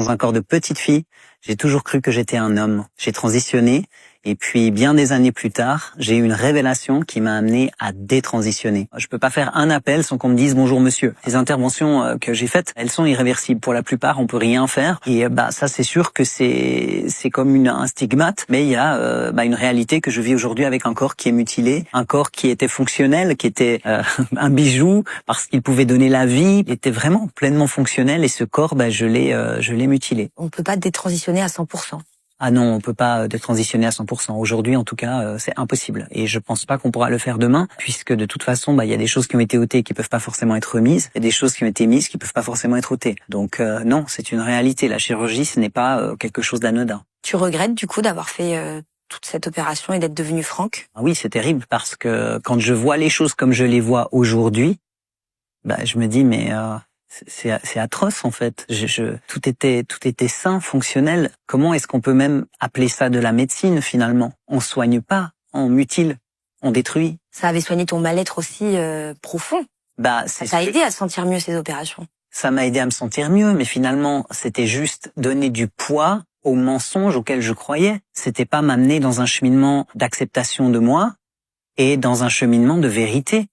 dans un corps de petite fille, j'ai toujours cru que j'étais un homme. J'ai transitionné et puis bien des années plus tard, j'ai eu une révélation qui m'a amené à détransitionner. Je peux pas faire un appel sans qu'on me dise bonjour monsieur. Les interventions que j'ai faites, elles sont irréversibles. Pour la plupart, on peut rien faire et ça c'est sûr que c'est comme un stigmate, mais il y a une réalité que je vis aujourd'hui avec un corps qui est mutilé, un corps qui était fonctionnel, qui était un bijou parce qu'il pouvait donner la vie, il était vraiment pleinement fonctionnel et ce corps je l'ai mutilé. On peut pas détransitionner à 100%. Ah non, on peut pas détransitionner à 100%. Aujourd'hui, en tout cas, c'est impossible. Et je pense pas qu'on pourra le faire demain, puisque de toute façon, il y a des choses qui ont été ôtées qui peuvent pas forcément être remises, et des choses qui ont été mises qui peuvent pas forcément être ôtées. Donc non, c'est une réalité. La chirurgie, ce n'est pas quelque chose d'anodin. Tu regrettes du coup d'avoir fait toute cette opération et d'être devenu Franck? Ah oui, c'est terrible parce que quand je vois les choses comme je les vois aujourd'hui, je me dis mais c'est atroce en fait. Tout était sain, fonctionnel. Comment est-ce qu'on peut même appeler ça de la médecine finalement? On soigne pas, on mutile, on détruit. Ça avait soigné ton mal-être aussi profond. Ça t'a aidé à sentir mieux ces opérations. Ça m'a aidé à me sentir mieux, mais finalement c'était juste donner du poids aux mensonges auxquels je croyais. C'était pas m'amener dans un cheminement d'acceptation de moi et dans un cheminement de vérité.